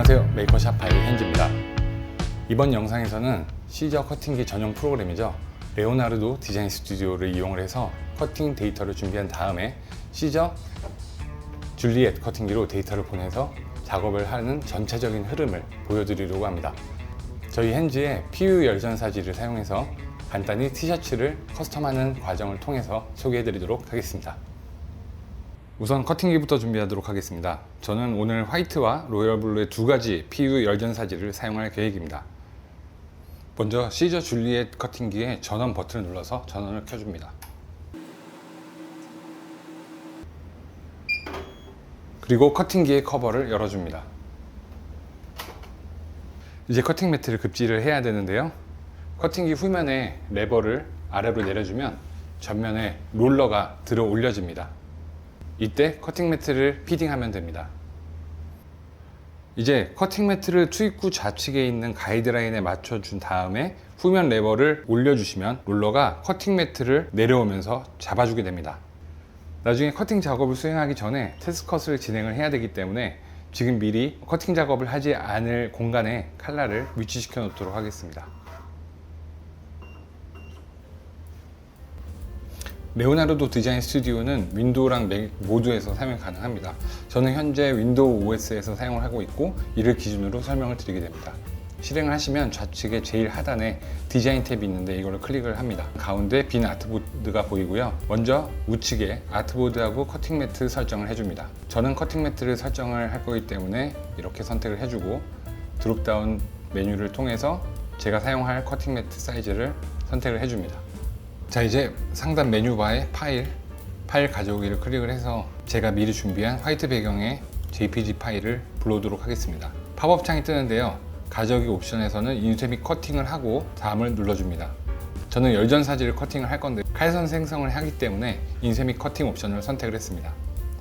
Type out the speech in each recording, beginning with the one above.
안녕하세요, 메이커샵 바이 현지입니다. 이번 영상에서는 시저 커팅기 전용 프로그램이죠, 레오나르도 디자인 스튜디오를 이용을 해서 커팅 데이터를 준비한 다음에 시저 줄리엣 커팅기로 데이터를 보내서 작업을 하는 전체적인 흐름을 보여드리려고 합니다. 저희 현지의 PU 열전사지를 사용해서 간단히 티셔츠를 커스텀하는 과정을 통해서 소개해드리도록 하겠습니다. 우선 커팅기부터 준비하도록 하겠습니다. 저는 오늘 화이트와 로열블루의 두 가지 PU 열전사지를 사용할 계획입니다. 먼저 시저 줄리엣 커팅기의 전원 버튼을 눌러서 전원을 켜줍니다. 그리고 커팅기의 커버를 열어줍니다. 이제 커팅 매트를 급지를 해야 되는데요, 커팅기 후면에 레버를 아래로 내려주면 전면에 롤러가 들어 올려집니다. 이때 커팅 매트를 피딩하면 됩니다. 이제 커팅 매트를 투입구 좌측에 있는 가이드라인에 맞춰준 다음에 후면 레버를 올려주시면 롤러가 커팅 매트를 내려오면서 잡아주게 됩니다. 나중에 커팅 작업을 수행하기 전에 테스트 컷을 진행을 해야 되기 때문에 지금 미리 커팅 작업을 하지 않을 공간에 칼날을 위치시켜 놓도록 하겠습니다. 레오나르도 디자인 스튜디오는 윈도우랑 맥 모두에서 사용 가능합니다. 저는 현재 윈도우 OS에서 사용을 하고 있고, 이를 기준으로 설명을 드리게 됩니다. 실행을 하시면 좌측에 제일 하단에 디자인 탭이 있는데 이걸 클릭을 합니다. 가운데 빈 아트보드가 보이고요. 먼저 우측에 아트보드하고 커팅 매트 설정을 해줍니다. 저는 커팅 매트를 설정을 할 거기 때문에 이렇게 선택을 해주고, 드롭다운 메뉴를 통해서 제가 사용할 커팅 매트 사이즈를 선택을 해줍니다. 자, 이제 상단 메뉴바에 파일 가져오기를 클릭을 해서 제가 미리 준비한 화이트 배경의 JPG 파일을 불러오도록 하겠습니다. 팝업 창이 뜨는데요, 가져오기 옵션에서는 인쇄 및 커팅을 하고 다음을 눌러줍니다. 저는 열전 사지를 커팅을 할 건데 칼선 생성을 하기 때문에 인쇄 및 커팅 옵션을 선택을 했습니다.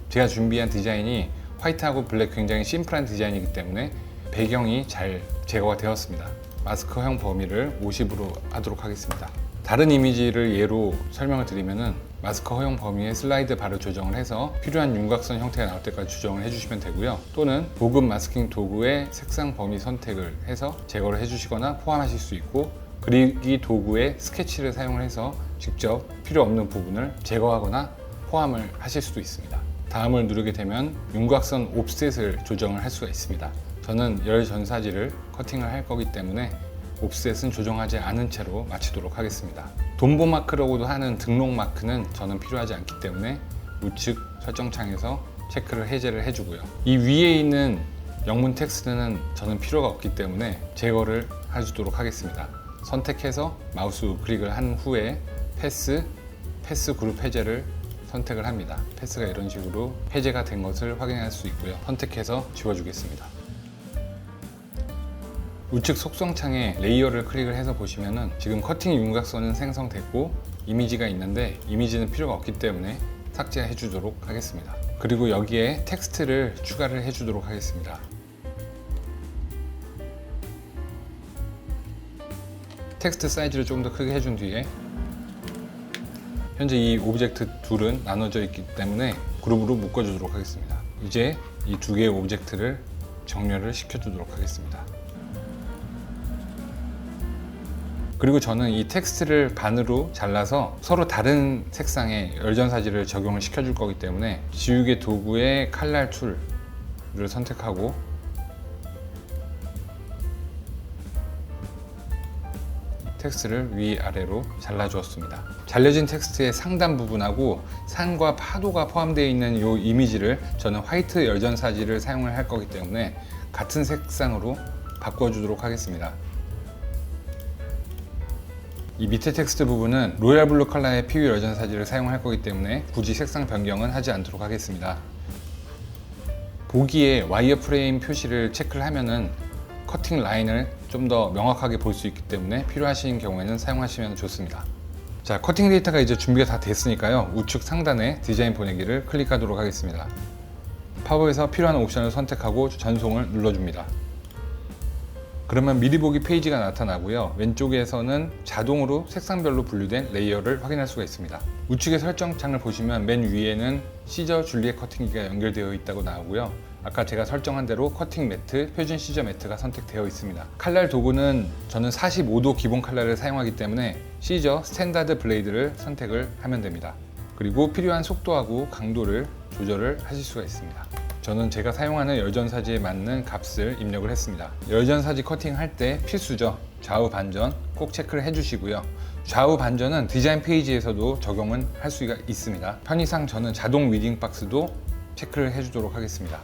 제가 준비한 디자인이 화이트하고 블랙 굉장히 심플한 디자인이기 때문에 배경이 잘 제거가 되었습니다. 마스크형 범위를 50으로 하도록 하겠습니다. 다른 이미지를 예로 설명을 드리면은 마스크 허용 범위에 슬라이드 바를 조정을 해서 필요한 윤곽선 형태가 나올 때까지 조정을 해주시면 되고요, 또는 보급 마스킹 도구의 색상 범위 선택을 해서 제거를 해주시거나 포함하실 수 있고, 그리기 도구의 스케치를 사용을 해서 직접 필요 없는 부분을 제거하거나 포함을 하실 수도 있습니다. 다음을 누르게 되면 윤곽선 옵셋을 조정을 할 수가 있습니다. 저는 열전사지를 커팅을 할 거기 때문에 옵셋은 조정하지 않은 채로 마치도록 하겠습니다. 돈보 마크라고도 하는 등록 마크는 저는 필요하지 않기 때문에 우측 설정창에서 체크를 해제를 해주고요. 이 위에 있는 영문 텍스트는 저는 필요가 없기 때문에 제거를 해주도록 하겠습니다. 선택해서 마우스 우클릭을 한 후에 패스 그룹 해제를 선택을 합니다. 패스가 이런 식으로 해제가 된 것을 확인할 수 있고요. 선택해서 지워주겠습니다. 우측 속성창에 레이어를 클릭을 해서 보시면은 지금 커팅 윤곽선은 생성됐고 이미지가 있는데 이미지는 필요가 없기 때문에 삭제해 주도록 하겠습니다. 그리고 여기에 텍스트를 추가를 해 주도록 하겠습니다. 텍스트 사이즈를 좀 더 크게 해준 뒤에 현재 이 오브젝트 둘은 나눠져 있기 때문에 그룹으로 묶어 주도록 하겠습니다. 이제 이 두 개의 오브젝트를 정렬을 시켜 주도록 하겠습니다. 그리고 저는 이 텍스트를 반으로 잘라서 서로 다른 색상의 열전사지를 적용을 시켜줄 거기 때문에 지우개 도구의 칼날 툴을 선택하고 텍스트를 위아래로 잘라주었습니다. 잘려진 텍스트의 상단 부분하고 산과 파도가 포함되어 있는 이 이미지를 저는 화이트 열전사지를 사용을 할 거기 때문에 같은 색상으로 바꿔주도록 하겠습니다. 이 밑에 텍스트 부분은 로얄 블루 컬러의 PU 열전사지를 사용할 거기 때문에 굳이 색상 변경은 하지 않도록 하겠습니다. 보기에 와이어 프레임 표시를 체크를 하면은 커팅 라인을 좀 더 명확하게 볼 수 있기 때문에 필요하신 경우에는 사용하시면 좋습니다. 자, 커팅 데이터가 이제 준비가 다 됐으니까요, 우측 상단에 디자인 보내기를 클릭하도록 하겠습니다. 팝업에서 필요한 옵션을 선택하고 전송을 눌러줍니다. 그러면 미리 보기 페이지가 나타나고요. 왼쪽에서는 자동으로 색상별로 분류된 레이어를 확인할 수가 있습니다. 우측의 설정창을 보시면 맨 위에는 시저 줄리엣 커팅기가 연결되어 있다고 나오고요. 아까 제가 설정한 대로 커팅 매트, 표준 시저 매트가 선택되어 있습니다. 칼날 도구는 저는 45도 기본 칼날을 사용하기 때문에 시저 스탠다드 블레이드를 선택을 하면 됩니다. 그리고 필요한 속도하고 강도를 조절을 하실 수가 있습니다. 저는 제가 사용하는 열전사지에 맞는 값을 입력을 했습니다. 열전사지 커팅할 때 필수죠. 좌우 반전 꼭 체크를 해주시고요. 좌우 반전은 디자인 페이지에서도 적용은 할 수가 있습니다. 편의상 저는 자동 위딩 박스도 체크를 해주도록 하겠습니다.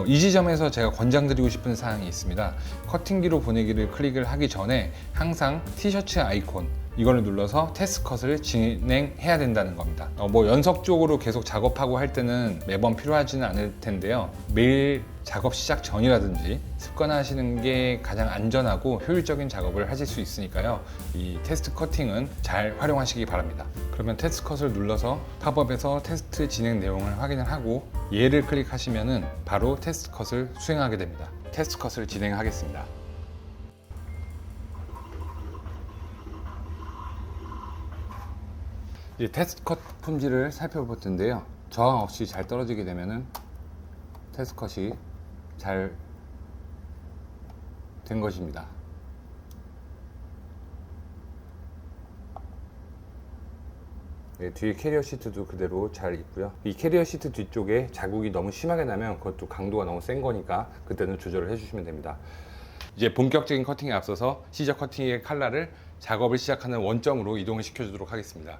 이 지점에서 제가 권장드리고 싶은 사항이 있습니다. 커팅기로 보내기를 클릭을 하기 전에 항상 티셔츠 아이콘 이거를 눌러서 테스트 컷을 진행해야 된다는 겁니다. 연속적으로 계속 작업하고 할 때는 매번 필요하지는 않을 텐데요. 매일 작업 시작 전이라든지 습관화하시는 게 가장 안전하고 효율적인 작업을 하실 수 있으니까요. 이 테스트 커팅은 잘 활용하시기 바랍니다. 그러면 테스트 컷을 눌러서 팝업에서 테스트 진행 내용을 확인을 하고 얘를 클릭하시면은 바로 테스트 컷을 수행하게 됩니다. 테스트 컷을 진행하겠습니다. 이제 테스트 컷 품질을 살펴볼 텐데요. 저항 없이 잘 떨어지게 되면은 테스트 컷이 잘 된 것입니다. 뒤에 캐리어 시트도 그대로 잘 있고요. 이 캐리어 시트 뒤쪽에 자국이 너무 심하게 나면 그것도 강도가 너무 센 거니까 그때는 조절을 해주시면 됩니다. 이제 본격적인 커팅에 앞서서 시저 커팅의 칼날을 작업을 시작하는 원점으로 이동을 시켜주도록 하겠습니다.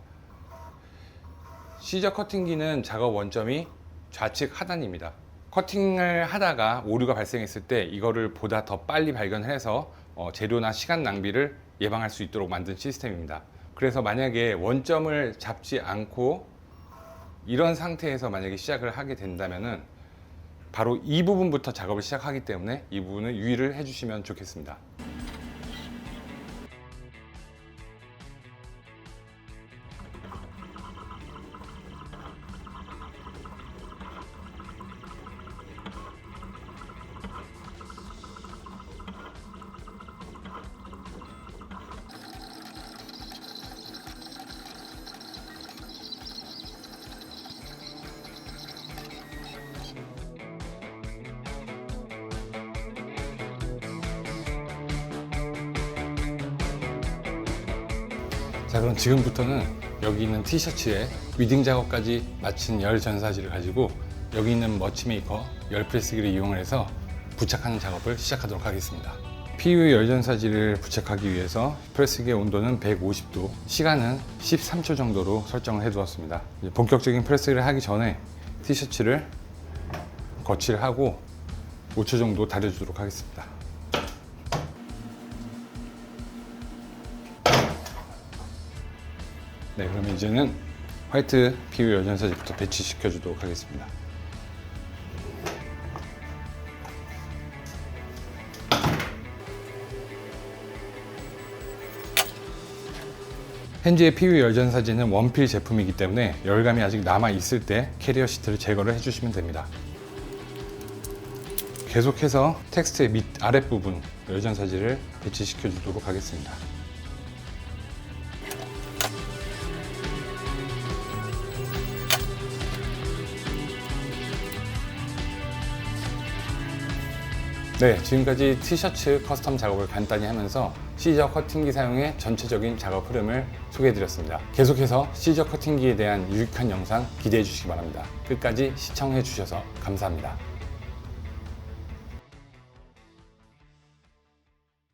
시저 커팅기는 작업 원점이 좌측 하단입니다. 커팅을 하다가 오류가 발생했을 때 이거를 보다 더 빨리 발견해서 재료나 시간 낭비를 예방할 수 있도록 만든 시스템입니다. 그래서 만약에 원점을 잡지 않고 이런 상태에서 만약에 시작을 하게 된다면은 바로 이 부분부터 작업을 시작하기 때문에 이 부분을 유의를 해주시면 좋겠습니다. 자, 그럼 지금부터는 여기 있는 티셔츠에 위딩 작업까지 마친 열 전사지를 가지고 여기 있는 머치메이커 열 프레스기를 이용을 해서 부착하는 작업을 시작하도록 하겠습니다. PU 열 전사지를 부착하기 위해서 프레스기의 온도는 150도, 시간은 13초 정도로 설정을 해 두었습니다. 본격적인 프레스기를 하기 전에 티셔츠를 거치를 하고 5초 정도 다려주도록 하겠습니다. 네, 그러면 이제는 화이트 PU 열전사지부터 배치시켜 주도록 하겠습니다. 현재의 PU 열전사지는 원필 제품이기 때문에 열감이 아직 남아 있을 때 캐리어 시트를 제거를 해주시면 됩니다. 계속해서 텍스트의 밑 아랫부분 열전사지를 배치시켜 주도록 하겠습니다. 네, 지금까지 티셔츠 커스텀 작업을 간단히 하면서 시저 커팅기 사용의 전체적인 작업 흐름을 소개해드렸습니다. 계속해서 시저 커팅기에 대한 유익한 영상 기대해 주시기 바랍니다. 끝까지 시청해 주셔서 감사합니다.